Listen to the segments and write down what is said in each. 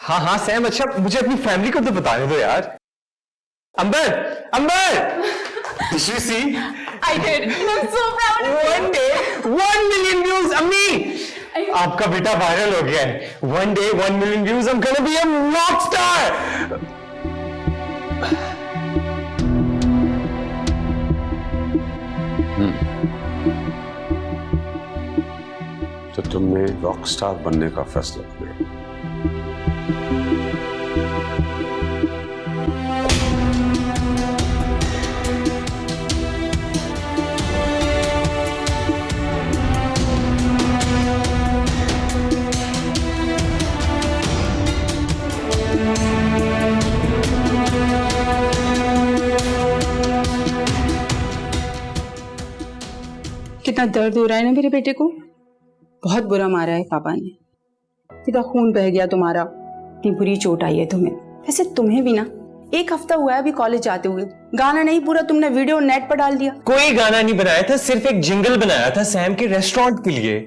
हाँ हाँ सैम, अच्छा मुझे अपनी फैमिली को तो बताने दो यार। अंबर, अंबर, did you see? I did. I'm so proud of you. One day, 1 million views, अम्मी। आपका बेटा वायरल हो गया है। One day, 1 million views, I'm gonna be a rock star. तो तुमने रॉक स्टार बनने का फैसला किया। कितना दर्द हो रहा है ना मेरे बेटे को। बहुत बुरा मारा है पापा ने, कितना खून बह गया तुम्हारा, इतनी बुरी चोट आई है तुम्हें। वैसे तुम्हें भी ना 1 हफ्ता हुआ है अभी कॉलेज जाते हुए, गाना नहीं पूरा तुमने वीडियो नेट पर डाल दिया। कोई गाना नहीं बनाया था, सिर्फ एक जिंगल बनाया था सैम के रेस्टोरेंट के लिए।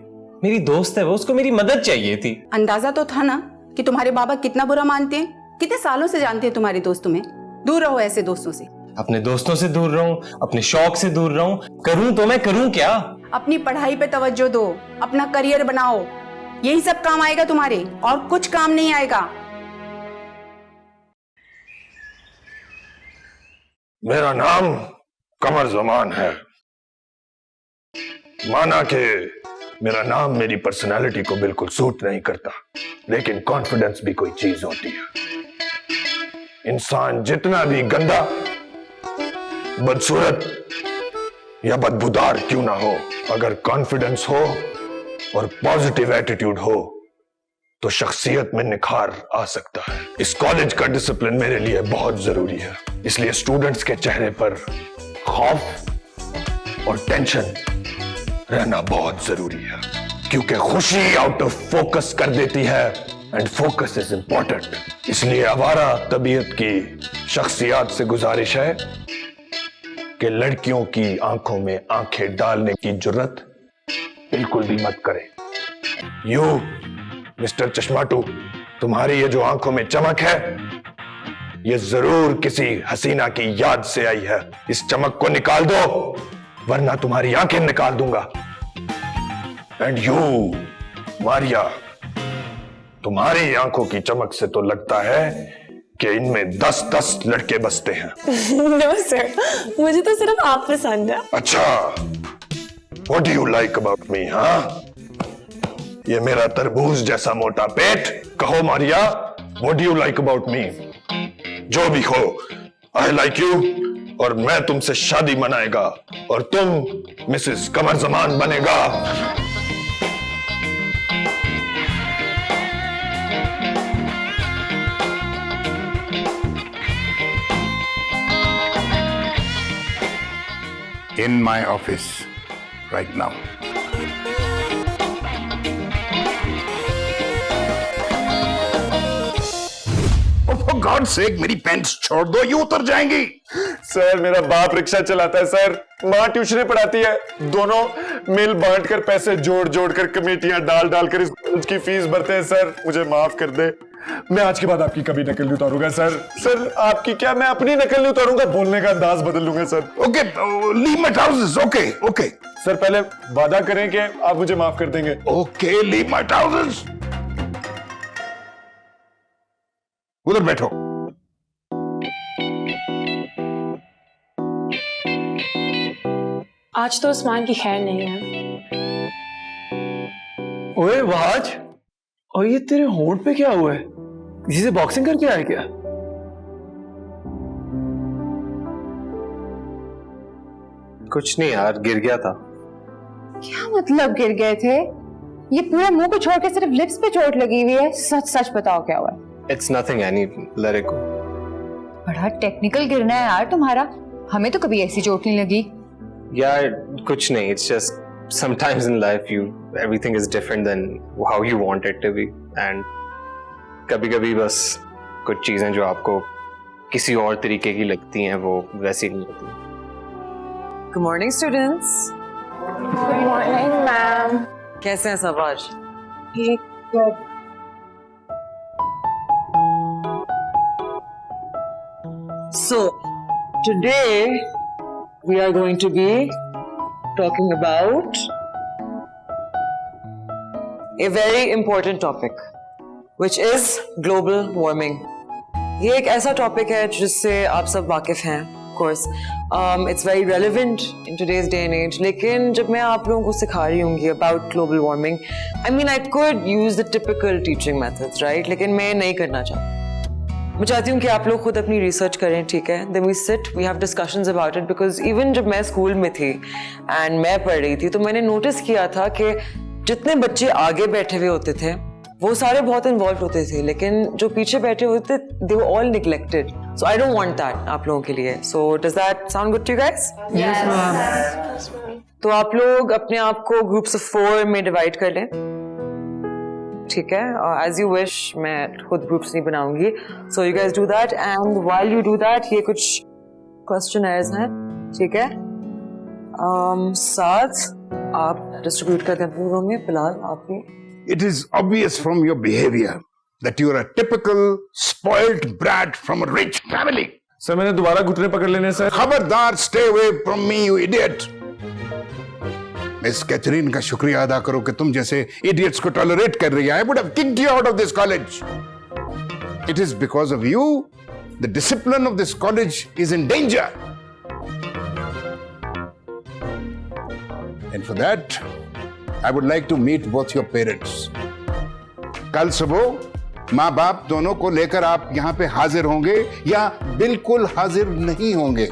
मेरी दोस्त है वो, उसको मेरी मदद चाहिए थी। अंदाजा तो था ना कि तुम्हारे बाबा कितना बुरा मानते हैं। कितने सालों से जानते हैं तुम्हारे दोस्त तुम्हें। दूर रहो ऐसे दोस्तों से। अपने दोस्तों से दूर रहूं, अपने शौक से दूर रहूं, करूं तो मैं करूं क्या? अपनी पढ़ाई पे तवज्जो दो, अपना करियर बनाओ, यही सब काम आएगा तुम्हारे, और कुछ काम नहीं आएगा। मेरा नाम कमर जमान है। माना कि मेरा नाम मेरी पर्सनालिटी को बिल्कुल सूट नहीं करता, लेकिन कॉन्फिडेंस भी कोई चीज होती है। इंसान जितना भी गंदा, बदसूरत या बदबूदार क्यों ना हो, अगर कॉन्फिडेंस हो और पॉजिटिव एटीट्यूड हो तो शख्सियत में निखार आ सकता है। इस कॉलेज का डिसिप्लिन मेरे लिए बहुत जरूरी है, इसलिए स्टूडेंट्स के चेहरे पर खौफ और टेंशन रहना बहुत जरूरी है, क्योंकि खुशी आउट ऑफ फोकस कर देती है एंड फोकस इज इंपॉर्टेंट। इसलिए आवारा तबीयत की शख्सियत से गुजारिश है कि लड़कियों की आंखों में आंखें डालने की जुर्रत बिल्कुल भी मत करें। यू मिस्टर चश्माटू, तुम्हारी ये जो आंखों में चमक है, ये जरूर किसी हसीना की याद से आई है। इस चमक को निकाल दो, वरना तुम्हारी आंखें निकाल दूंगा। एंड यू मारिया, तुम्हारी आंखों की चमक से तो लगता है कि इनमें 10-10 लड़के बसते हैं। No sir, मुझे तो सिर्फ आप पसंद है। अच्छा, what do you like about me, हाँ? ये मेरा तरबूज जैसा मोटा पेट, कहो Maria, what do you like about me? जो भी हो, I like you, और मैं तुमसे शादी मनाएगा, और तुम मिसेस कमर जमान बनेगा। In my office right now. For God's sake, मेरी पैंट्स छोड़ दो, ये उतर जाएंगी। सर मेरा बाप रिक्शा चलाता है सर, माँ ट्यूशन पढ़ाती है, दोनों मिल बांट कर पैसे जोड़ जोड़ कर कमेटियां डाल डाल कर इसकी फीस भरते हैं। सर मुझे माफ कर दे, मैं आज के बाद आपकी कभी नकल नहीं उतारूंगा सर। सर आपकी क्या, मैं अपनी नकल नहीं उतारूंगा, बोलने का अंदाज बदल लूंगा sir. Okay, leave my trousers. Okay okay sir पहले वादा करें कि आप मुझे माफ कर देंगे। Okay, leave my trousers. उधर बैठो। आज तो उस्मान की खैर नहीं है। ओए वहाज, और ये तेरे होंठ पे क्या हुआ है? किसी से बॉक्सिंग करके आया क्या? कुछ नहीं यार, गिर गया था। क्या मतलब गिर गए थे? ये पूरा मुंह को छोड़ के सिर्फ लिप्स पे चोट लगी हुई है। सच सच बताओ क्या हुआ है? It's nothing, Annie. Let it go. बड़ा टेक्निकल गिरना है यार तुम्हारा, हमें तो कभी ऐसी चोट नहीं लगी। यार कुछ नहीं, it's just sometimes in life everything is different than how you want it to be, and कभी-कभी बस कुछ चीजें जो आपको किसी और तरीके की लगती हैं वो वैसी नहीं होती। Good morning, students. Good morning, ma'am. कैसे हैं सब आज? So, today we are going to be talking about a very important topic, which is global warming. ये एक ऐसा टॉपिक है जिससे आप सब वाकिफ हैं, of course. It's very relevant in today's day and age. लेकिन जब मैं आप लोगों को सिखा रही हूँगी about global warming, I mean I could use the typical teaching methods, right? लेकिन मैं नहीं करना चाहती. मैं चाहती हूँ कि आप लोग खुद अपनी रिसर्च करें, ठीक है? Then we sit, we have discussions about it, because even जब मैं स्कूल में थी and मैं पढ़ रही थी, तो मैंने नोटिस किया था कि जितने बच्चे आगे बैठे हुए होते थे वो सारे बहुत इन्वॉल्व होते थे, लेकिन जो पीछे बैठे होते they were all neglected. So I don't want that आप लोगों के लिए. So does that sound good to you guys? Yes, ma'am. तो आप लोग अपने आप को ग्रुप्स ऑफ 4 में डिवाइड कर लें, ठीक है? एज यू विश, मैं खुद ग्रुप्स नहीं बनाऊंगी. So you guys do that, and while you do that ये कुछ क्वेश्चनर्स हैं, ठीक है? साथ आप डिस्ट्रीब्यूट कर दें अपने रूम में. फिलहाल आपकी It is obvious from your behavior that you are a typical spoilt brat from a rich family. Sir मैंने दोबारा घुटने पकड़ लेने सर. खबरदार, stay away from me, you idiot. Miss Catherine का शुक्रिया अदा करो कि तुम जैसे idiots को tolerate कर रही है. I would have kicked you out of this college. It is because of you the discipline of this college is in danger. And for that, I would like to meet both your parents. कल सुबह माँ बाप दोनों को लेकर आप यहाँ पे हाजिर होंगे या बिल्कुल हाजिर नहीं होंगे.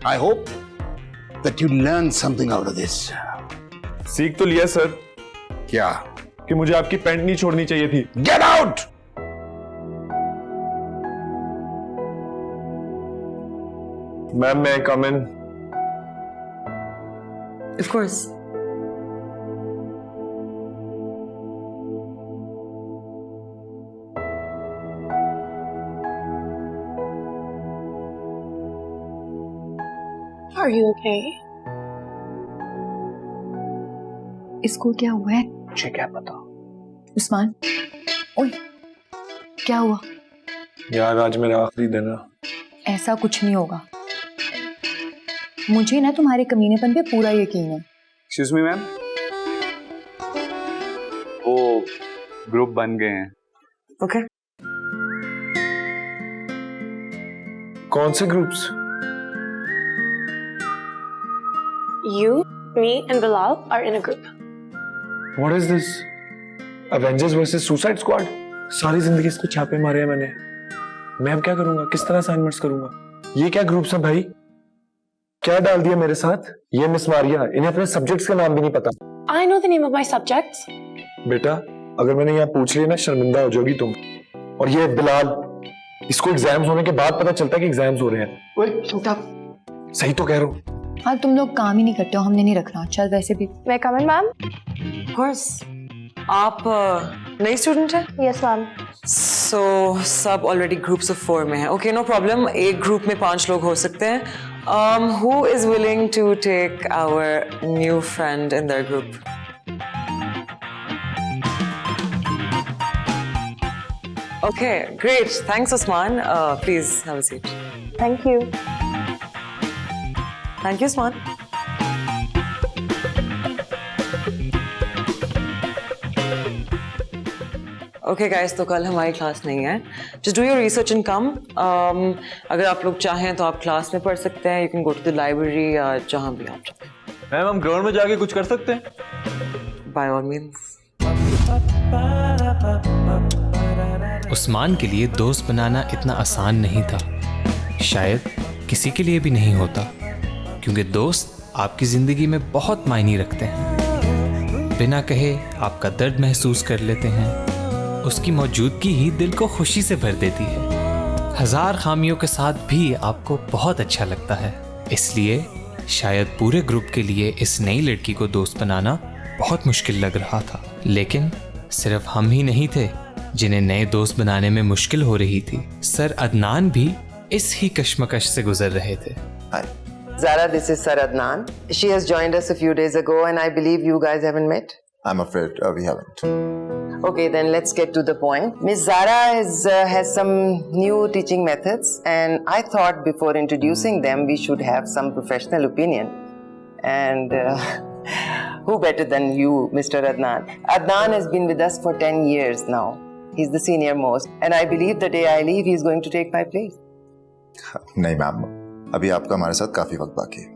I hope that you learn something out of this. सीख तो लिया सर. क्या? कि मुझे आपकी पैंट नहीं छोड़नी चाहिए थी. Get out! मैम मैं कम इन? Of course. Are you okay? इसको क्या हुआ है? मुझे क्या पता. उस्मान, ओए, क्या हुआ? यार आज मेरा आखिरी दिन है. ऐसा कुछ नहीं होगा. मुझे ना तुम्हारे कमीनेपन पे पूरा यकीन है. एक्सक्यूज मी मैम, वो ग्रुप बन गए हैं. Okay. कौन से groups? You, me, and Bilal are in a group. What is this? Avengers versus Suicide Squad? सारी जिंदगी इसको छापे मारे हैं मैंने. मैं अब क्या करूंगा? किस तरह असाइनमेंट्स करूंगा? ये क्या ग्रुप्स हैं भाई? क्या डाल दिया मेरे साथ? ये मिस मारिया, इन्हें अपने सब्जेक्ट्स का नाम भी नहीं पता. I know the name of my subjects. बेटा अगर मैंने यहाँ पूछ लिया ना शर्मिंदा हो जाओगी तुम. और ये बिलाल, इसको एग्जाम्स होने के बाद पता चलता है कि एग्जाम्स हो रहे हैं. ओए छोटा, सही तो कह रहा हूँ. हाँ तुम लोग काम ही नहीं करते हो, हमने नहीं रखना. चल वैसे भी. May I come in, ma'am? Of course. आप नई स्टूडेंट हैं? Yes, ma'am. So सब ऑलरेडी ग्रुप्स ऑफ 4 में हैं. Okay, no problem. एक ग्रुप में 5 लोग हो सकते हैं. Who is willing to take our new friend in their group? Okay, great. Thanks, Usman. Please have a seat. Thank you. Thank you, Usman. Okay guys, तो कल हमारी क्लास नहीं है. Just do your research and come. अगर आप लोग चाहें तो आप क्लास में पढ़ सकते हैं. You can go to the library या जहाँ भी आप चाहें. मैम हम ग्राउंड में जाके कुछ कर सकते हैं? By all means. उस्मान के लिए दोस्त बनाना इतना आसान नहीं था. शायद किसी के लिए भी नहीं होता, क्योंकि दोस्त आपकी जिंदगी में बहुत मायने रखते हैं. बिना कहे आपका दर्द महसूस कर लेते हैं. उसकी मौजूदगी ही दिल को खुशी से भर देती है. 1000 खामियों के साथ भी आपको बहुत अच्छा लगता है. इसलिए शायद पूरे ग्रुप के लिए इस नई लड़की को दोस्त बनाना बहुत मुश्किल लग रहा था. लेकिन सिर्फ हम ही नहीं थे जिन्हें नए दोस्त बनाने में मुश्किल हो रही थी. सर अदनान भी इस ही कश्मकश से गुजर रहे थे. Zara, this is Sir Adnan. She has joined us a few days ago and I believe you guys haven't met. I'm afraid we haven't. Okay, then let's get to the point. Miss Zara has some new teaching methods, and I thought before introducing them, we should have some professional opinion. And who better than you, Mr. Adnan? Adnan has been with us for 10 years now. He's the senior most, and I believe the day I leave, he's going to take my place. नहीं ma'am, अभी आपका हमारे साथ काफी वक्त बाकी है.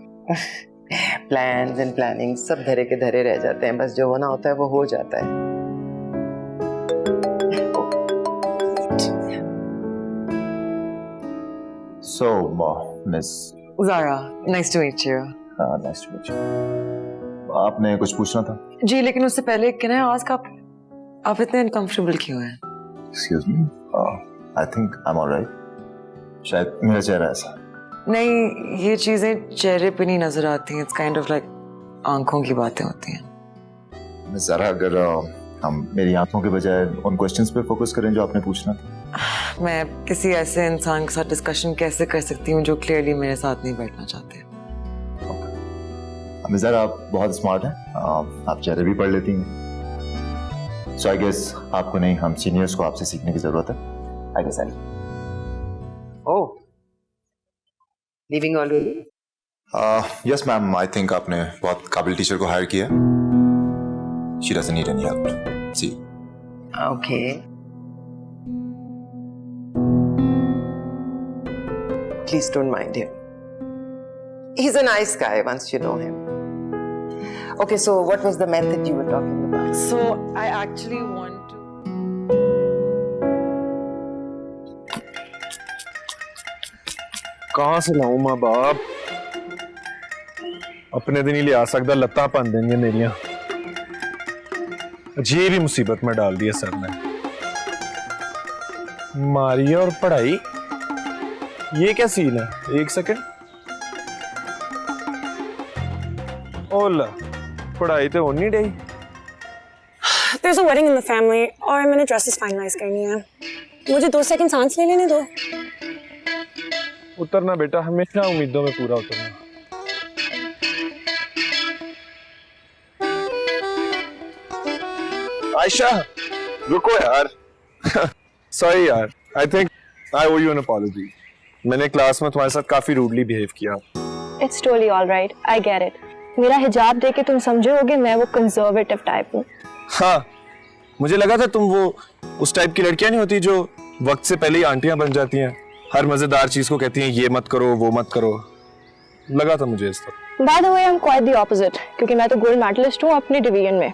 Plans and planning सब धरे के धरे रह जाते हैं, बस जो होना होता है वो हो जाता है. So, Miss Zara, nice to meet you. nice to meet you. आपने कुछ पूछना था? जी, लेकिन उससे पहले can I ask आप इतने uncomfortable क्यों हैं? Excuse me. I think I'm alright. शायद मेरा चेहरा ऐसा. नहीं, ये चीजें चेहरे पे नहीं नजर आती हैं. It's kind of like आंखों की बातें होती हैं. मिस ज़ारा, अगर हम मेरी आंखों के बजाय उन क्वेश्चंस पे फोकस करें जो आपने पूछना था. मैं किसी ऐसे इंसान के साथ डिस्कशन कैसे कर सकती हूँ जो क्लियरली मेरे साथ नहीं बैठना चाहते. मिस ज़ारा, आप बहुत स्मार्ट हैं. आप चेहरे भी पढ़ लेती हैं. सो आई गेस आपको नहीं, हम सीनियर्स को आपसे सीखने की जरूरत है. I guess I. Oh, leaving already? Yes ma'am, I think आपने बहुत काबिल टीचर को हायर किया. She doesn't need any help. See. Okay. Please don't mind him. He's a nice guy once you know him. Okay, so what was the method you were talking about? So I actually want to. कहाँ से लाऊं माँ बाप? अपने दिन ही ले आ सकता, लत्ता पन देंगे मेरिया. अजीब ही मुसीबत में डाल दिया सर ने. मारी और पढ़ाई, ये क्या सीन है? एक सेकंड. ओला, पढ़ाई तो होनी नहीं. There's a wedding in the family और मैंने dresses finalize करनी है. मुझे 2 सेकंड सांस ले लेने दो. उतरना बेटा, हमेशा उम्मीदों में पूरा उतरना. आयशा, रुको यार. सॉरी यार, I think I owe you an apology. मैंने क्लास में तुम्हारे साथ काफी रूडली बिहेव किया. It's totally all right. I get it. मेरा हिजाब देख के तुम समझोगे मैं वो कंजर्वेटिव टाइप हूँ. हाँ, मुझे लगा था तुम वो उस टाइप की लड़कियां नहीं होती जो वक्त से पहले ही आंटियां बन जाती हैं, हर मजेदार चीज को कहती हैं ये मत करो वो मत करो. लगा था मुझे इस तरह. By the way, I'm quite the opposite क्योंकि मैं तो गोल्ड मेडलिस्ट हूँ अपनी डिवीजन में.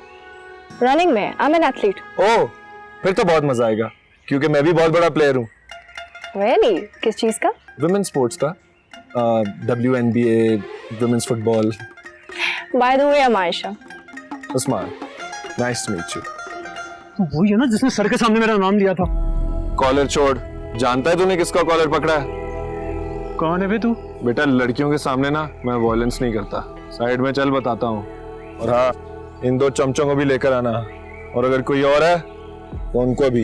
रनिंग में I'm an athlete. ओह, फिर तो बहुत मजा आएगा क्योंकि मैं भी बहुत बड़ा प्लेयर हूँ. Really? किस चीज का? वुमेन स्पोर्ट्स का. WNBA, women's football. By the way, I'm Aisha. Usman, nice to meet you. वही है ना जिसने सर के सामने मेरा नाम लिया था. कॉलर छोड़, जानता है तूने किसका कॉलर पकड़ा है? कौन है बे तू? बेटा, लड़कियों के सामने ना मैं वॉयलेंस नहीं करता. साइड में चल, बताता हूँ. और हाँ, इन 2 चमचों को भी लेकर आना, और अगर कोई और है तो उनको भी.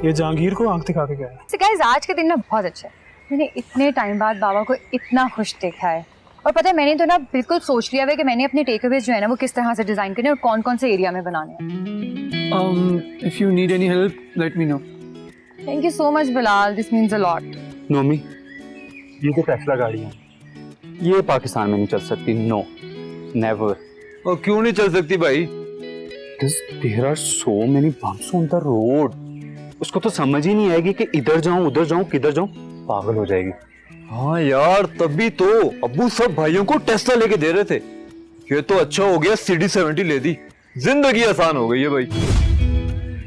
ये जहांगीर को आंख दिखा के गया. So guys, आज का दिन ना बहुत अच्छा है. मैंने इतने टाइम बाद बाबा को इतना खुश देखा है. और पता है, मैंने तो ना बिल्कुल सोच लिया है कि मैंने अपने टेकअवेज जो है ना वो किस तरह से डिजाइन करने और कौन-कौन से एरिया में बनाने हैं. If you need any help, let me know. Thank you so much, Bilal. This means a lot. Nomi, ये तो टेस्ला गाड़ी है. ये पाकिस्तान में नहीं चल सकती. No, never. और क्यों नहीं चल सकती भाई? Because there are so many bumps on the road. उसको तो समझ ही नहीं आएगी कि इधर जाऊं उधर जाऊं किधर जाऊं. पागल हो जाएगी. हाँ यार, तभी तो अब्बू सब भाइयों को टेस्ला लेके दे रहे थे. ये तो अच्छा हो गया CD70 ले दी. जिंदगी आसान हो गई है भाई.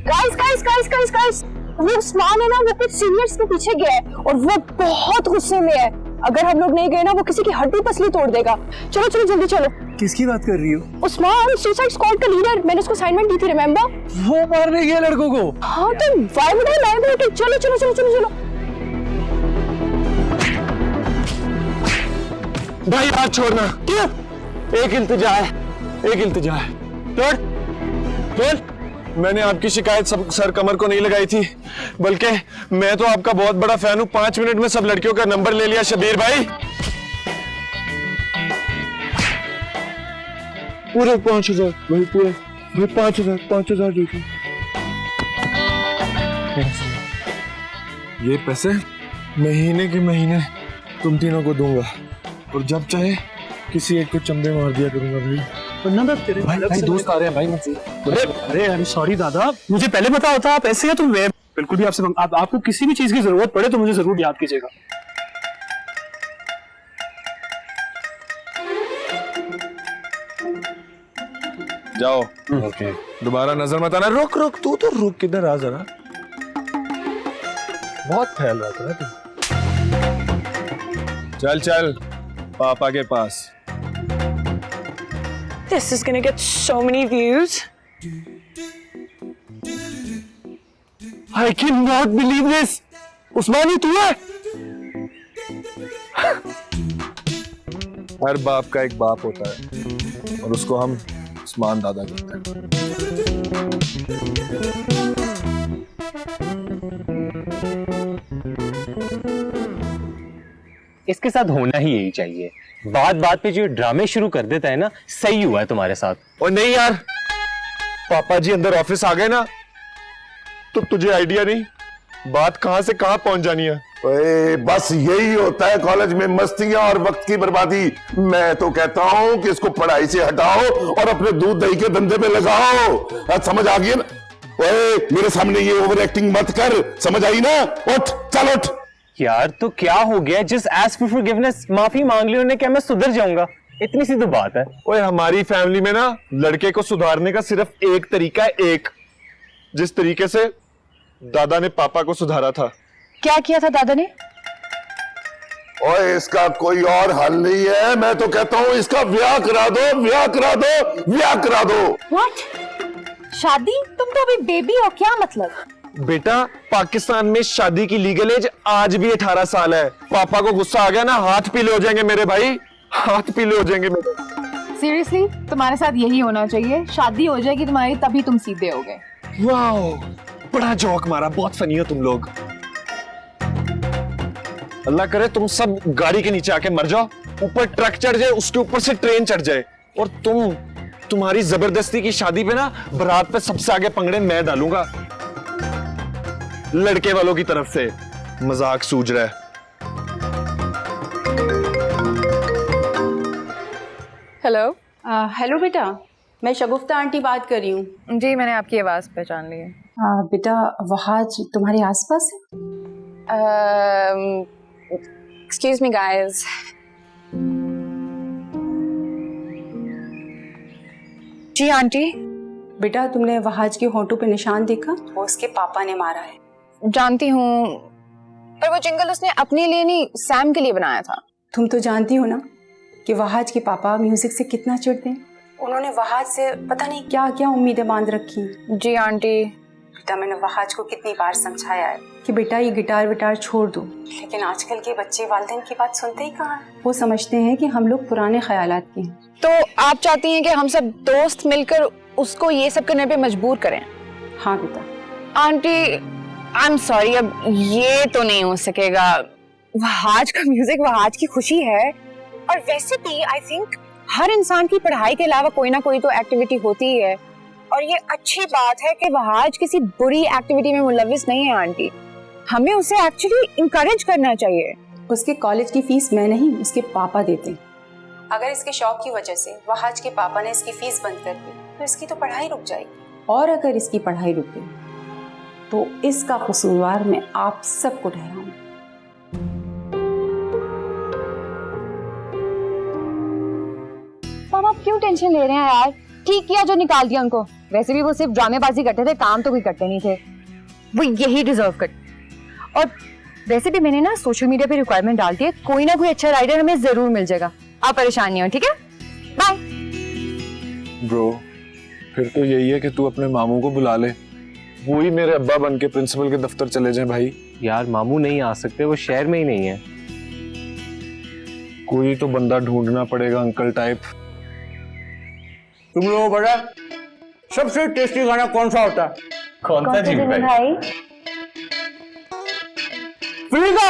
Guys, वो उस्मान है ना, वो कुछ सीनियर्स के पीछे गया है और वो बहुत गुस्से में है. अगर हम लोग नहीं गए ना वो किसी की हड्डी पसली तोड़ देगा. चलो चलो जल्दी चलो. किसकी बात कर रही हो? उस्मान, सुसाइड स्क्वाड का लीडर. मैंने उसको असाइनमेंट दी थी, रिमेंबर? वो मारने गया लड़कों को. हाँ तो why would I like it. चलो चलो चलो चलो चलो. भाई हाथ छोड़ना. क्या? एक इल्तिजा है. छोड़. मैंने आपकी शिकायत सब सर कमर को नहीं लगाई थी, बल्कि मैं तो आपका बहुत बड़ा फैन हूँ. 5 मिनट में सब लड़कियों का नंबर ले लिया शबीर भाई. पूरे 5,000 भाई, पूरे भाई 5,000 दीजिए। ये पैसे महीने के महीने तुम तीनों को दूंगा, और जब चाहे किसी एक को चंदे मार दिया करूंगा भाई। वरना मैं तेरे भाई दोस्त आ रहे हैं भाई मुझसे। अरे अरे सॉरी दादा, मुझे पहले पता होता आप ऐसे हैं तो मैं बिल्कुल भी आपसे आपको किसी भी चीज की जरूरत पड़े तो मुझे जरूर याद कीजिएगा। जाओ। ओके, दोबारा नजर मत आना। रुक रुक, तू तो रुक, किधर आ जरा, बहुत फैल रहा था तू। चल चल पापा के पास। This is gonna get so many views. I cannot believe this. उस्मानी तू है? हर बाप का एक बाप होता है और उसको हम उस्मान दादा कहते हैं। इसके साथ होना ही यही चाहिए। बात बात पे जो ड्रामे शुरू कर देता है ना, सही हुआ है तुम्हारे साथ। और नहीं यार, पापा जी अंदर ऑफिस आ गए ना तो तुझे आइडिया नहीं बात कहां से कहां पहुंच जानी है। ओए, बस यही होता है कॉलेज में, मस्तियां और वक्त की बर्बादी। मैं तो कहता हूं कि इसको पढ़ाई से हटाओ और अपने दूध दही के धंधे पे लगाओ। आज समझ आ गई ना? ओए, मेरे सामने ये ओवर एक्टिंग मत कर, समझ आई ना? उठ, चल उठ। यार तो क्या हो गया? जस्ट आस्क फॉर फॉरगिवनेस, माफी मांग ली उन्होंने, क्या मैं सुधर जाऊंगा? इतनी सी तो बात है। ओए, हमारी फैमिली में ना लड़के को सुधारने का सिर्फ एक तरीका है, एक, जिस तरीके से दादा ने पापा को सुधारा था। क्या किया था दादा ने? ओए, इसका कोई और हल नहीं है। मैं तो कहता हूं इसका ब्याह करा दो, ब्याह करा दो, ब्याह करा दो। What? शादी? तुम तो अभी बेबी हो, क्या मतलब? बेटा, पाकिस्तान में शादी की लीगल एज आज भी 18 साल है। पापा को गुस्सा आ गया ना, हाथ पीले हो जाएंगे मेरे भाई, हाथ पीले हो जाएंगे मेरे। सीरियसली तुम्हारे साथ यही होना चाहिए, शादी हो जाएगी तुम्हारी तभी तुम सीधे हो गए। वाओ, बड़ा जोक मारा, बहुत फनी हो तुम लोग। अल्लाह करे तुम सब गाड़ी के नीचे आके मर जाओ, ऊपर ट्रक चढ़ जाए, उसके ऊपर से ट्रेन चढ़ जाए, और तुम्हारी जबरदस्ती की शादी पे ना बारात पे सबसे आगे पंगड़े मैं डालूंगा, लड़के वालों की तरफ से। मजाक सूझ रहा है। हेलो। हेलो बेटा, मैं शगुफ्ता आंटी बात कर रही हूँ। जी, मैंने आपकी आवाज पहचान ली है। बेटा, वहाज तुम्हारे आसपास है? Excuse me, guys. जी आंटी। बेटा, तुमने वहाज के होंठों पे निशान देखा? वो उसके पापा ने मारा है। जानती हूँ, पर वो जिंगल उसने अपने लिए नहीं, सैम के लिए बनाया था। तुम तो जानती हो ना कि वहाज के पापा म्यूजिक से कितना चिढ़ते हैं। उन्होंने वहाज से पता नहीं क्या क्या उम्मीदें बांध रखी। जी आंटी। बेटा, मैंने वहाज को कितनी बार समझाया है कि बेटा ये गिटार विटार छोड़ दो, लेकिन आजकल के बच्चे वालिदैन की बात सुनते ही कहाँ हैं। वो समझते हैं कि हम लोग पुराने ख्यालात के हैं। तो आप चाहती हैं कि हम सब दोस्त मिलकर उसको ये सब करने पे मजबूर करें? हाँ बेटा। आंटी, आई एम सॉरी, अब ये तो नहीं हो सकेगा। वहाज का म्यूजिक वहाज की खुशी है, और वैसे भी आई थिंक हर इंसान की पढ़ाई के अलावा कोई ना कोई तो एक्टिविटी होती ही है, और ये अच्छी बात है कि वहाज किसी बुरी एक्टिविटी में मुलविस नहीं है। आंटी, हमें उसे एक्चुअली इंकरेज करना चाहिए। उसके कॉलेज की फीस मैं नहीं, उसके पापा देते हैं। अगर इसके शौक की वजह से वहाज के पापा ने इसकी फीस बंद कर दी तो इसकी तो पढ़ाई रुक जाएगी, और अगर इसकी पढ़ाई रुक गई तो इसका कसूरवार मैं आप सबको ठहराऊंगी। पापा आप क्यों टेंशन ले रहे हैं यार? ठीक किया जो निकाल दिया उनको। वैसे भी वो सिर्फ ड्रामेबाजी करते थे, काम तो कोई करते नहीं थे। वो यही डिजर्व करते। और वैसे भी मैंने ना सोशल मीडिया पे रिक्वायरमेंट डाल दी है, कोई ना कोई अच्छा राइडर हमें जरूर मिल जाएगा। आप परेशान नहीं हो, ठीक है? बाय। ब्रो, फिर तो यही है कि तू अपने मामू को बुला ले, वो ही मेरे अब्बा बन के प्रिंसिपल के दफ्तर चले जाएं भाई। यार मामू नहीं आ सकते, वो शहर में ही नहीं है। कोई तो बंदा ढूंढना पड़ेगा अंकल टाइप। तुम लोगों को पता सबसे टेस्टी खाना कौन सा होता है? कौन सा जी भाई? फ्री का।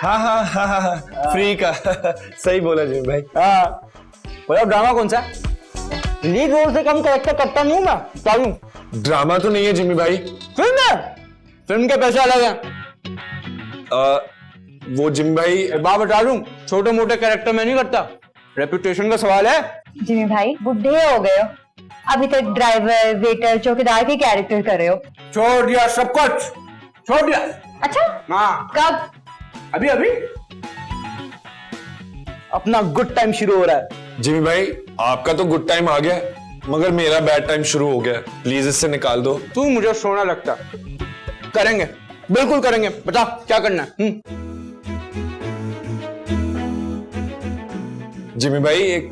हाँ, फ्री का। सही बोला जी भाई। हाँ, बोला ड्रामा कौन सा? लीड रोल से कम कैरेक्टर करता नहीं हूँ मैं, चालू। ड्रामा तो नहीं है जिमी भाई, फिल्म है, फिल्म के पैसे अलग हैं। वो जिमी भाई, बात बता दूं, छोटे मोटे कैरेक्टर में नहीं करता, रेपुटेशन का सवाल है। जिमी भाई बुढ़े हो गए हो, अभी तक ड्राइवर, वेटर, चौकीदार के कैरेक्टर कर रहे हो। छोड़ दिया सब कुछ, छोड़ दिया। अच्छा, हाँ। कब? अभी अभी अपना गुड टाइम शुरू हो रहा है। जिमी भाई आपका तो गुड टाइम आ गया, मगर मेरा बैड टाइम शुरू हो गया, प्लीज इससे निकाल दो। तू मुझे सोना लगता। करेंगे, बिल्कुल करेंगे, बता क्या करना है? जिमी भाई एक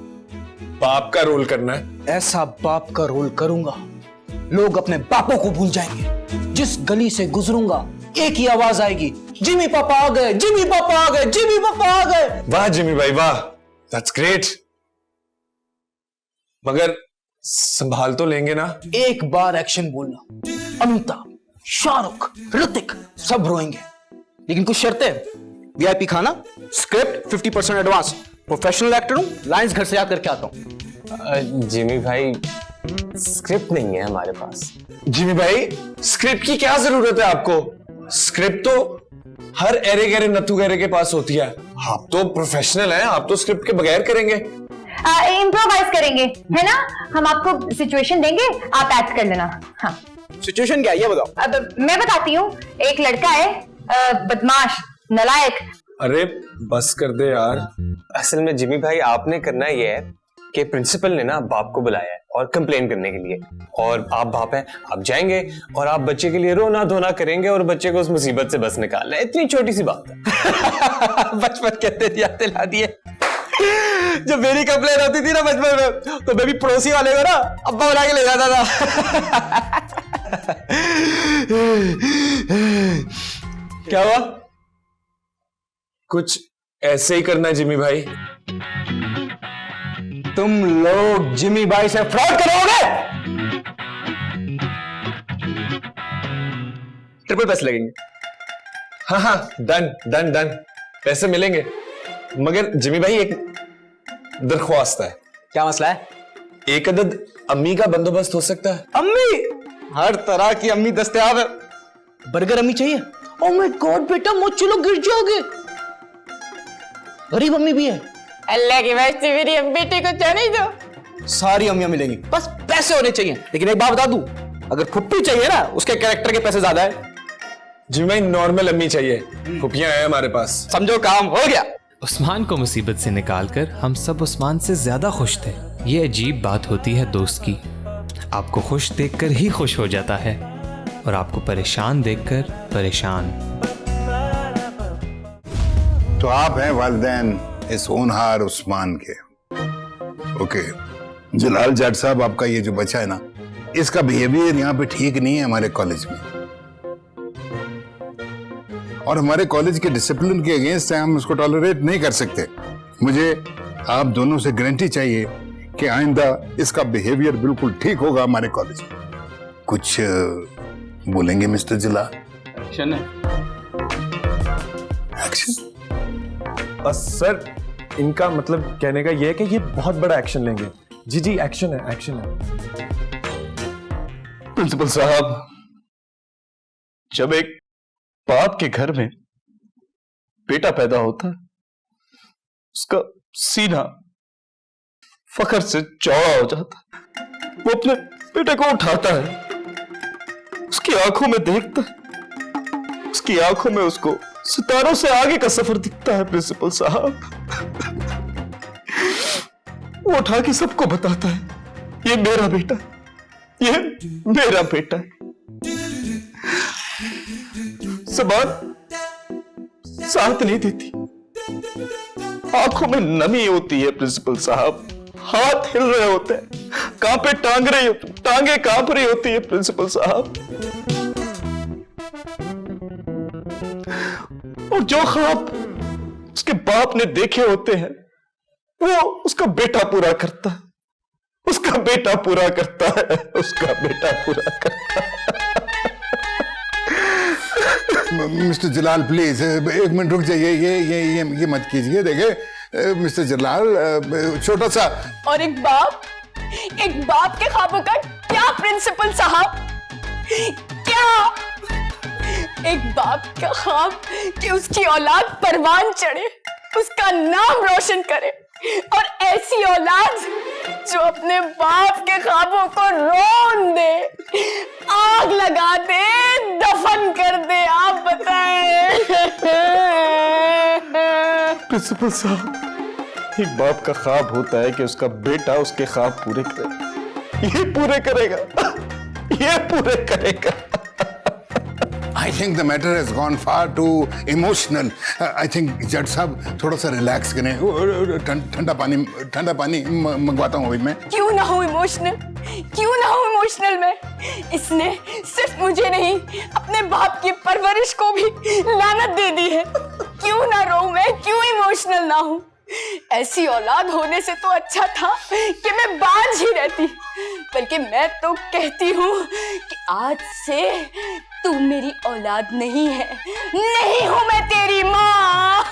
बाप का रोल करना है। ऐसा बाप का रोल करूंगा लोग अपने बापों को भूल जाएंगे। जिस गली से गुजरूंगा एक ही आवाज आएगी, जिमी पापा आ गए, जिमी पापा आ गए, जिमी पापा आ गए। वाह जिमी भाई वाह, दैट्स ग्रेट। मगर संभाल तो लेंगे ना? एक बार एक्शन बोलना, अमिताभ, शाहरुख, ऋतिक सब रोएंगे, लेकिन कुछ शर्तें। वीआईपी खाना, स्क्रिप्ट 50% एडवांस, प्रोफेशनल एक्टर हूं, लाइंस घर से याद करके आता हूं। जिमी भाई स्क्रिप्ट नहीं है हमारे पास। जिमी भाई स्क्रिप्ट की क्या जरूरत है आपको? स्क्रिप्ट तो हर एरे गहरे नत्थु गहरे के पास होती है। आप तो प्रोफेशनल हैं, आप तो स्क्रिप्ट के बगैर करेंगे। इम्प्रोवाइज करेंगे, है ना? हम आपको सिचुएशन देंगे, आप एक्ट कर लेना। हाँ। सिचुएशन क्या है ये बताओ। अब मैं बताती हूँ। एक लड़का है, बदमाश, नालायक। अरे बस कर दे यार। असल में जिमी भाई आपने करना ये है कि प्रिंसिपल ने ना बाप को बुलाया है और कंप्लेन करने के लिए, और आप बाप हैं, आप जाएंगे और आप बच्चे के लिए रोना धोना करेंगे और बच्चे को उस मुसीबत से बस निकालना है। इतनी छोटी सी बात है। बचपन कहते दिया दिला दिए। जब मेरी कंप्लेन होती थी ना बचपन में, तो मैं भी पड़ोसी वाले को ना अब्बा बुला के ले जाता था। क्या हुआ? कुछ ऐसे ही करना है जिमी भाई। तुम लोग जिमी भाई से फ्रॉड करोगे? ट्रिपल पैसे लगेंगे। हाँ हाँ डन डन डन, पैसे मिलेंगे। मगर जिमी भाई एक दरख्वास्त है। क्या मसला है? एक अदद अम्मी का बंदोबस्त हो सकता है? अम्मी, हर तरह की अम्मी दस्तयाब है। बर्गर अम्मी चाहिए? ओह माय गॉड बेटा, मुझ चलो गिर जाओगे। गरीब अम्मी भी है। अल्लाह की वास्ते मेरी बेटे को जाने दो। सारी अम्मियां मिलेंगी, बस पैसे होने चाहिए। लेकिन एक बात बता दूं, अगर फुप्पी चाहिए ना, उसके कैरेक्टर के पैसे ज्यादा है। जी भाई नॉर्मल अम्मी चाहिए, फुप्पियां हैं हमारे पास। समझो काम हो गया। उस्मान को मुसीबत से निकालकर हम सब उस्मान से ज्यादा खुश थे। ये अजीब बात होती है दोस्त की, आपको खुश देखकर ही खुश हो जाता है और आपको परेशान देखकर परेशान। तो आप हैं वालिदैन इस होनहार उस्मान के। ओके, जलाल जाट साहब, आपका ये जो बच्चा है ना, इसका बिहेवियर यहाँ पे ठीक नहीं है हमारे कॉलेज में, और हमारे कॉलेज के डिसिप्लिन के अगेंस्ट है, हम उसको टॉलरेट नहीं कर सकते। मुझे आप दोनों से गारंटी चाहिए कि आइंदा इसका बिहेवियर बिल्कुल ठीक होगा हमारे कॉलेज में। कुछ बोलेंगे मिस्टर जलाल? एक्शन है। एक्शन? सर इनका मतलब कहने का ये है कि ये बहुत बड़ा एक्शन लेंगे। जी जी एक्शन है, एक्शन है। प्रिंसिपल साहब, जब एक बाप के घर में बेटा पैदा होता है, उसका सीना फख्र से चौड़ा हो जाता है। वो अपने बेटे को उठाता है, उसकी आंखों में देखता है, उसकी आंखों में उसको सितारों से आगे का सफर दिखता है। प्रिंसिपल साहब, वो उठा के सबको बताता है, ये मेरा बेटा, ये मेरा बेटा है। ज़बान साथ नहीं देती, आंखों में नमी होती है। प्रिंसिपल साहब, हाथ हिल रहे होते हैं, कांपे टांगे कांप रही होती है। प्रिंसिपल साहब, और जो ख्वाब उसके बाप ने देखे होते हैं, वो उसका बेटा पूरा करता है, उसका बेटा पूरा करता है, उसका बेटा पूरा करता है। मिस्टर जलाल प्लीज एक मिनट रुक जाइए, ये मत कीजिए। देखिए मिस्टर जलाल, छोटा सा। और एक बाप के ख्वाबों का क्या प्रिंसिपल साहब, क्या एक बाप का ख्वाब कि उसकी औलाद परवान चढ़े, उसका नाम रोशन करे, और ऐसी औलाद जो अपने बाप के ख्वाबों को रोन दे, आग लगा दे, दफन कर दे। आप बताएं। प्रिंसिपल साहब, एक बाप का ख्वाब होता है कि उसका बेटा उसके ख्वाब पूरे करे। ये पूरे करेगा, ये पूरे करेगा। I think the matter has gone far too emotional. I think जज साहब थोड़ा सा रिलैक्स करें। ठंडा पानी मंगवाता हूँ अभी मैं। क्यों ना हूँ इमोशनल मैं? इसने सिर्फ मुझे नहीं, अपने बाप की परवरिश को भी लानत दे दी है। क्यों ना रोऊं मैं, क्यों इमोशनल ना हूँ? ऐसी औलाद होने से तो अच्छा था कि मैं बांझ ही रहती, बल्कि मैं तो कहती हूँ कि आज से तू मेरी औलाद नहीं है, नहीं हूँ मैं तेरी माँ।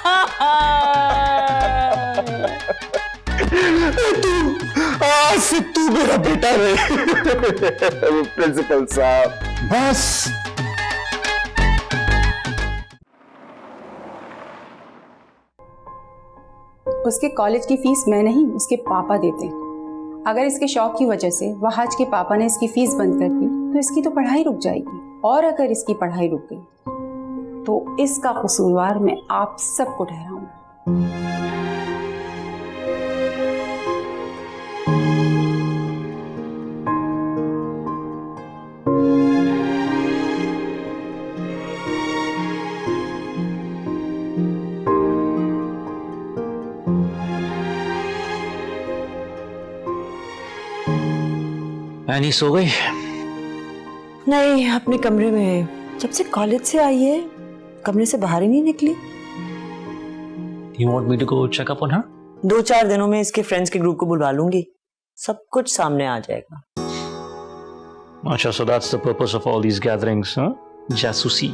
आज से तू मेरा बेटा रहे। प्रिंसिपल साहब, बस। उसके कॉलेज की फीस मैं नहीं, उसके पापा देते हैं। अगर इसके शौक की वजह से वहाज के पापा ने इसकी फीस बंद कर दी तो इसकी तो पढ़ाई रुक जाएगी, और अगर इसकी पढ़ाई रुक गई तो इसका कसूरवार मैं आप सबको ठहराऊंगा। ऐनी सो गई? नहीं, अपने कमरे में। जब से कॉलेज से आई है कमरे से बाहर ही नहीं निकली। You want me to go check up on her? 2-4 दिनों में इसके फ्रेंड्स के ग्रुप को बुलवा लूंगी, सब कुछ सामने आ जाएगा। अच्छा, so that's the purpose of all these gatherings, huh? जासूसी।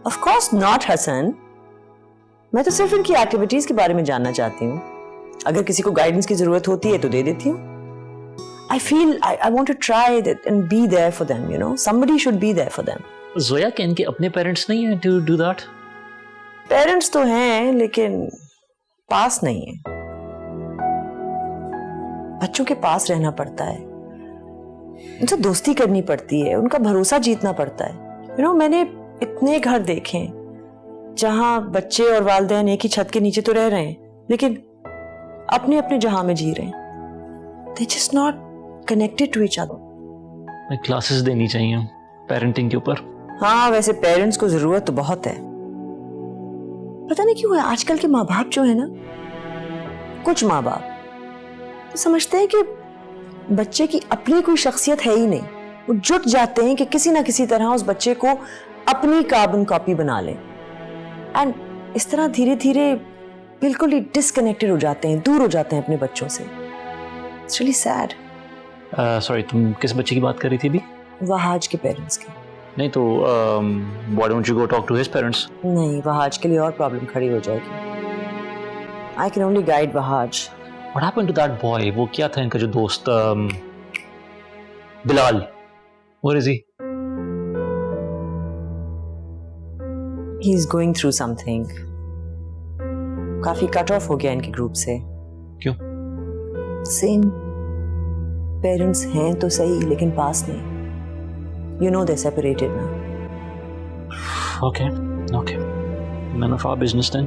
Of course not, Hasan. मैं तो सिर्फ इनकी एक्टिविटीज के बारे में जानना चाहती हूँ। अगर किसी को गाइडेंस की जरूरत होती है तो दे देती हूँ। I feel I want to try that and be there for them, you know. Somebody should be there for them. Zoya के इनके अपने पेरेंट्स नहीं हैं to do that? पेरेंट्स तो हैं लेकिन पास नहीं है। बच्चों के पास रहना पड़ता है, उनसे दोस्ती करनी पड़ती है, उनका भरोसा जीतना पड़ता है। You know, मैंने इतने घर देखे हैं जहां बच्चे और वालिदैन एक ही छत के नीचे तो रह रहे हैं लेकिन अपने अपने जहां में जी रहे हैं। They just not connected to each other. Classes देनी चाहिए पेरेंटिंग के ऊपर। हाँ, वैसे पेरेंट्स को जरूरत तो बहुत है। पता नहीं क्यों है आजकल के माँ बाप जो है ना, कुछ माँ बाप समझते हैं कि बच्चे की अपनी कोई शख्सियत है ही नहीं। वो जुट जाते हैं कि किसी ना किसी तरह उस बच्चे को अपनी कार्बन कॉपी बना लें, एंड इस तरह धीरे धीरे बिल्कुल ही डिस्कनेक्टेड हो जाते हैं, दूर हो जाते हैं अपने बच्चों से। It's really sad. सॉरी, तुम किस बच्चे की बात कर रही थी अभी? वहाज के पेरेंट्स की। नहीं तो why don't you go talk to his parents? नहीं, वहाज के लिए और प्रॉब्लम खड़ी हो जाएगी। I can only guide Wahaj. What happened to that boy? वो क्या था इनका जो दोस्त Bilal? Where is he? He's going through something. काफी कट ऑफ हो गया इनके ग्रुप से। क्यों? सेम, पेरेंट्स हैं तो सही लेकिन पास नहीं। You know they're separated now. Okay. None of our business then.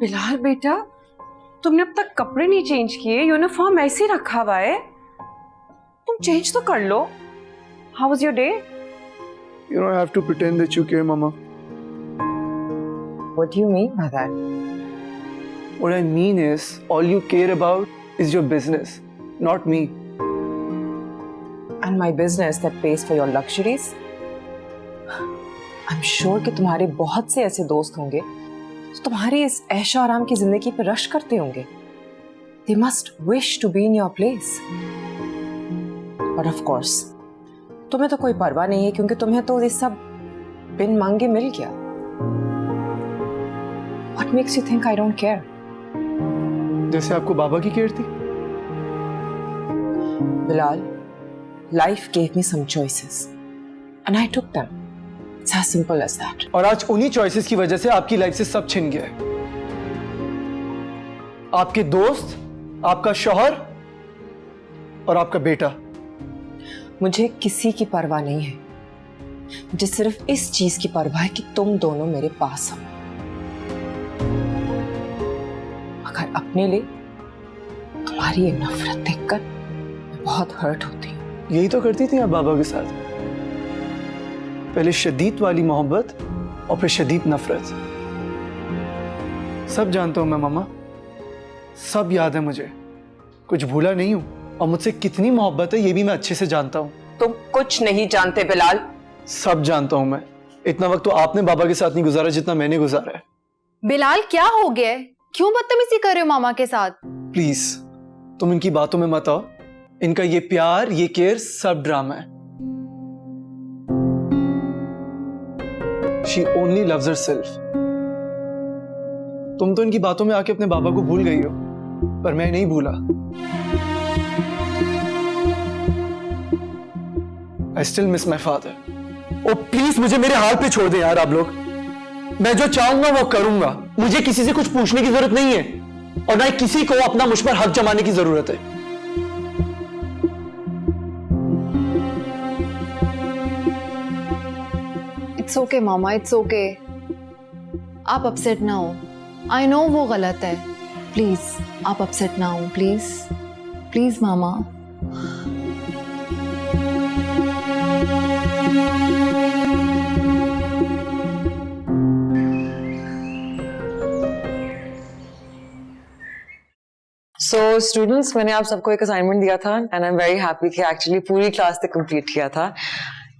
Bilal बेटा, तुमने अब तक कपड़े नहीं चेंज किए, यूनिफॉर्म ऐसे ही रखा हुआ है। तुम चेंज तो कर लो। How was your day? You don't have to pretend that you care, Mama. What do you mean by that? What I mean is, all you care about is your business, not me. And my business that pays for your luxuries? I'm sure कि तुम्हारे बहुत से ऐसे दोस्त होंगे जो तुम्हारी इस ऐशो आराम की जिंदगी पर रश करते होंगे। They must wish to be in your place. But of course, तुम्हें तो कोई परवाह नहीं है क्योंकि तुम्हें तो ये सब बिन मांगे मिल गया. What makes you think I don't care? जैसे आपको बाबा की केयर थी. Bilal, life gave me some choices and I took them. It's as simple as that. और आज उन्हीं चॉइसेस की वजह से आपकी लाइफ से सब छिन गया है. आपके दोस्त, आपका शौहर और आपका बेटा. मुझे किसी की परवाह नहीं है. मुझे सिर्फ इस चीज की परवाह है कि तुम दोनों मेरे पास हो. मगर अपने लिए तुम्हारी ये नफरत देखकर मैं बहुत हर्ट होती हूँ. यही तो करती थी आप बाबा के साथ. पहले शदीद वाली मोहब्बत और फिर शदीद नफरत. सब जानता हूं मैं मामा. सब याद है मुझे. कुछ भूला नहीं हूं. और मुझसे कितनी मोहब्बत है ये भी मैं अच्छे से जानता हूं. तुम कुछ नहीं जानते बिलाल. सब जानता हूं मैं. इतना वक्त तो आपने बाबा के साथ नहीं गुजारा जितना मैंने गुजारा है. बिलाल क्या हो गया? क्यों बदतमीजी कर रहे हो मामा के साथ? प्लीज तुम इनकी बातों में मत आओ. इनका ये प्यार, ये केयर सब ड्रामा है. She only loves herself. तुम तो इनकी बातों में आके अपने बाबा को भूल गई हो, पर मैं नहीं भूला. I still miss my father. Oh please मुझे मेरे हाल पे छोड़ दे यार आप लोग. मैं जो चाहूंगा वो करूंगा. मुझे किसी से कुछ पूछने की जरूरत नहीं है और ना ही किसी को अपना मुझ पर हक जमाने की जरूरत है. It's okay mama, it's okay. आप अपसेट ना हो. आई नो वो गलत है. प्लीज आप अपसेट ना हो. Please please mama. So students, मैंने आप सबको एक असाइनमेंट दिया था and I'm very happy कि एक्चुअली पूरी क्लास तक कंप्लीट किया था.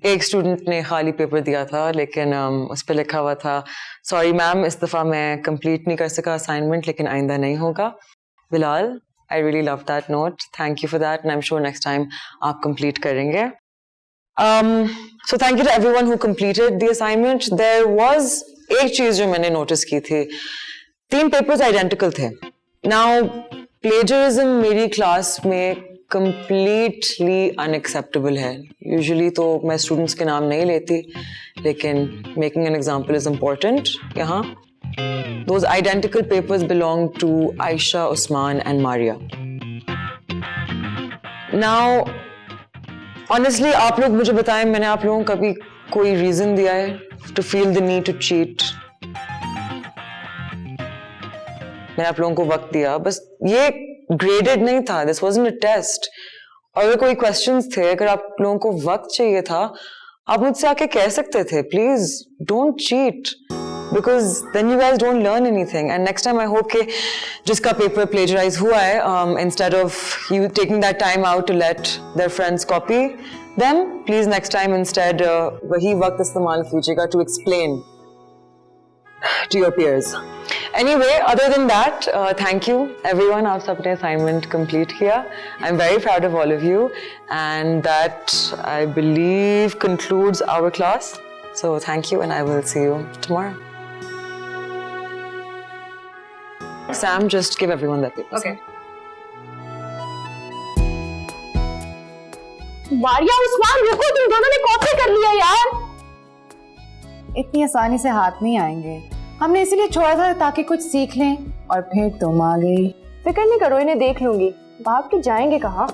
एक स्टूडेंट ने खाली पेपर दिया था लेकिन उस पर लिखा हुआ था सॉरी मैम इस दफ़ा मैं कंप्लीट नहीं कर सका असाइनमेंट लेकिन आइंदा नहीं होगा. Bilal, I really love that note. Thank you for that and I am sure next time आप कंप्लीट करेंगे. So thank you to everyone who completed the assignment. There was एक चीज़ जो मैंने नोटिस की थी. 3 पेपर्स आइडेंटिकल थे. नाउ प्लेजरिज्म मेरी क्लास में कंप्लीटली अनएक्सेप्टेबल है. यूजुअली तो मैं स्टूडेंट्स के नाम नहीं लेती लेकिन making an example is important. यहाँ those identical papers belong to Aisha, Usman and Maria. Now honestly आप लोग मुझे बताएं, मैंने आप लोगों को कभी कोई रीजन दिया है to feel the need to cheat? मैंने आप लोगों को वक्त दिया. बस ये ग्रेडेड नहीं था. This wasn't a test. और अगर कोई क्वेश्चंस थे, अगर आप लोगों को वक्त चाहिए था, आप मुझसे आके कह सकते थे please don't cheat because then you guys don't learn anything. And next time I hope कि जिसका पेपर प्लेजराइज हुआ है, instead of you taking that time out to let their friends copy them, please next time instead वही वक्त इस्तेमाल कीजिएगा to explain to your peers. Anyway, other than that, thank you everyone. आप सबने assignment complete किया. I'm very proud of all of you, and that I believe concludes our class. So thank you, and I will see you tomorrow. Sam, just give everyone their papers. Okay. वारिया, उस्मान, रुको, तुम दोनों ने copy कर लिया यार. इतनी आसानी से हाथ नहीं आएंगे. हमने इसीलिए छोड़ा था ताकि कुछ सीख लें और फिर तुम आ गई. फिक्र नहीं करो, इन्हें देख लूंगी. भाग के जाएंगे कहाँ?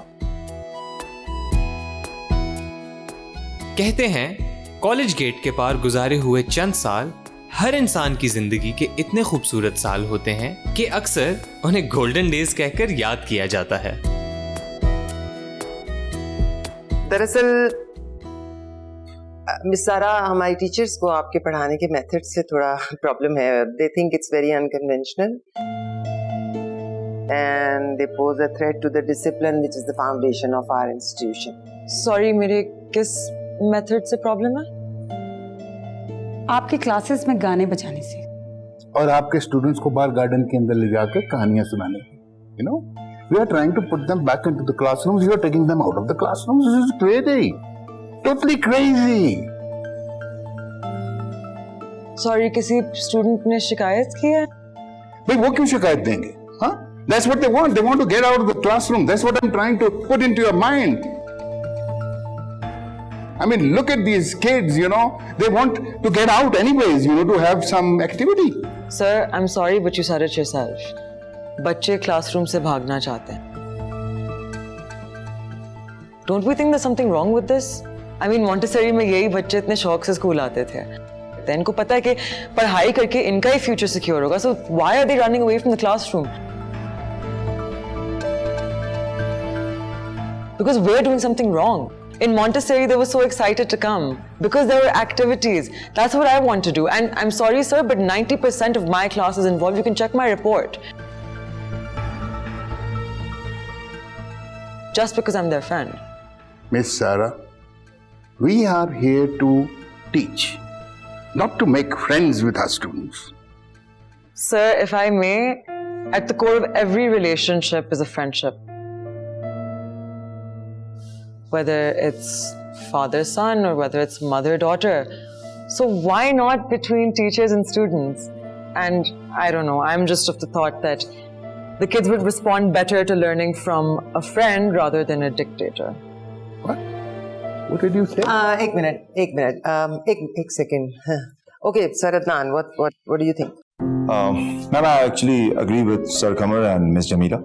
कहते हैं कॉलेज गेट के पार गुजारे हुए चंद साल हर इंसान की जिंदगी के इतने खूबसूरत साल होते हैं कि अक्सर उन्हें गोल्डन डेज कहकर याद किया जाता है. दरअसल मिस सारा, हमारी टीचर्स को आपके पढ़ाने के मेथड से थोड़ा प्रॉब्लम है. They think it's very unconventional and they pose a threat to the discipline which is the foundation of our institution. Sorry, मेरे किस मेथड से प्रॉब्लम है? आपके क्लासेस में गाने बजाने से और आपके स्टूडेंट्स को बाहर गार्डन के अंदर ले जाकर कहानियां सुनाने. You know, We are trying to put them back into the classrooms. You are taking them out of the classrooms. This is crazy. Totally crazy. Sorry, किसी स्टूडेंट ने शिकायत की है? भाई वो क्यों शिकायत देंगे? हाँ? That's what they want. They want to get out of the classroom. That's what I'm trying to put into your mind. I mean, look at these kids, you know. They want to get out anyways, you know, to have some activity. Sir, I'm sorry, but you said it yourself. बच्चे classroom से भागना चाहते हैं. Don't we think there's something wrong with this? I mean, Montessori में यही बच्चे इतने शौक से स्कूल आते थे. इनको पता है कि पढ़ाई करके इनका ही फ्यूचर सिक्योर होगा. So why are they running away from the classroom? Because we're doing something wrong. In Montessori, they were so excited to come because there were activities. That's what I want to do. And I'm sorry, sir, but 90% of my class is involved. You can check my report. Just because I'm their friend. Miss Sarah, we are here to teach, not to make friends with our students. Sir, if I may, at the core of every relationship is a friendship. Whether it's father-son or whether it's mother-daughter. So why not between teachers and students? And I don't know, I'm just of the thought that the kids would respond better to learning from a friend rather than a dictator. What? What did you say? एक minute, एक second. Okay, Sir Adnan, what do you think? Ma'am, I actually agree with Sir Qamar and Miss Jamila.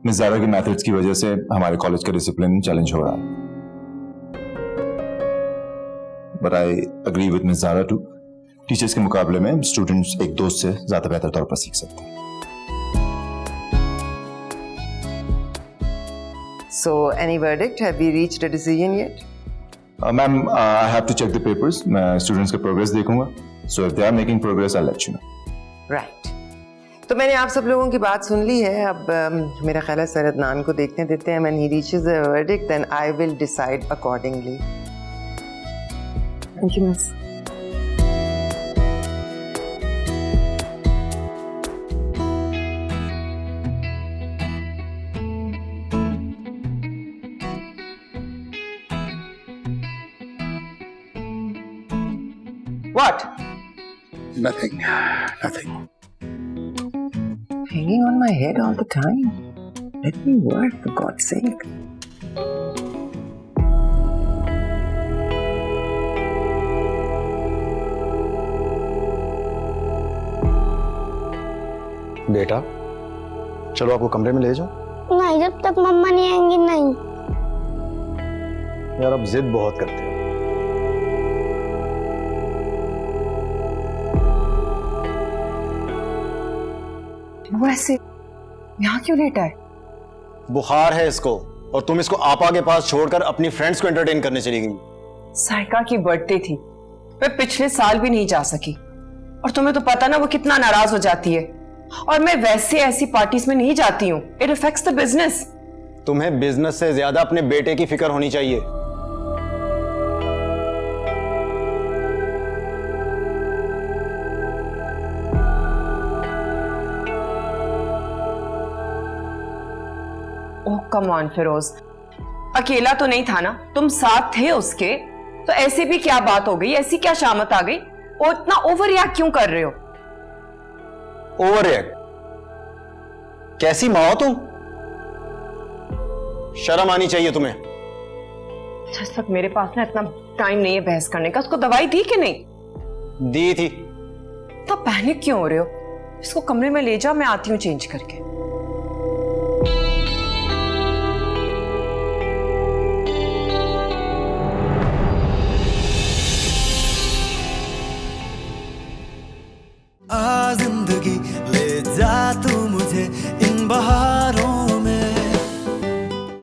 Miss Zara के methods की वजह से हमारे college का discipline challenge हो रहा है. But I agree with Miss Zara too. Teachers के मुकाबले में स्टूडेंट्स एक दोस्त से ज्यादा बेहतर तौर पर सीख सकते हैं. So, any verdict? Have we reached a decision yet? Ma'am, I have to check the papers. मैं स्टूडेंट्स का प्रोग्रेस देखूंगा. So if they are making progress, I'll let you know. Right. तो मैंने आप सब लोगों की बात सुन ली है. अब मेरा ख्याल है सर अदनान को देखने देते हैं. When he reaches a verdict, then I will decide accordingly. Thank you, Miss. What? Nothing. Hanging on my head all the time. Let me work, for God's sake. बेटा, चलो आपको कमरे में ले जाओ. नहीं, जब तक मम्मा नहीं आएंगी नहीं. यार अब जिद बहुत करते हो. वो ऐसे यहाँ क्यों लेटा है? बुखार है इसको, और तुम इसको आपा के पास छोड़कर अपनी फ्रेंड्स को एंटरटेन करने चली गई. साइका की बर्थडे थी, मैं पिछले साल भी नहीं जा सकी, और तुम्हें तो पता ना वो कितना नाराज हो जाती है. और मैं वैसे ऐसी पार्टीज में नहीं जाती हूँ. It affects the business. तुम्हें बिजनेस से ज्यादा अपने बेटे की फिक्र होनी चाहिए. ओह कम ऑन फिरोज, अकेला तो नहीं था ना, तुम साथ थे उसके. तो ऐसी भी क्या बात हो गई, ऐसी क्या शामत आ गई? और इतना ओवर रिएक्ट क्यों कर रहे हो? Over react? कैसी माँ हो तुम? शर्म आनी चाहिए तुम्हें. जब तक मेरे पास ना इतना टाइम नहीं है बहस करने का. उसको दवाई दी कि नहीं? दी थी. तो पैनिक क्यों हो रहे हो? इसको कमरे में ले जाओ, मैं आती हूँ चेंज करके. जिंदगी ले जा तू मुझे इन बहार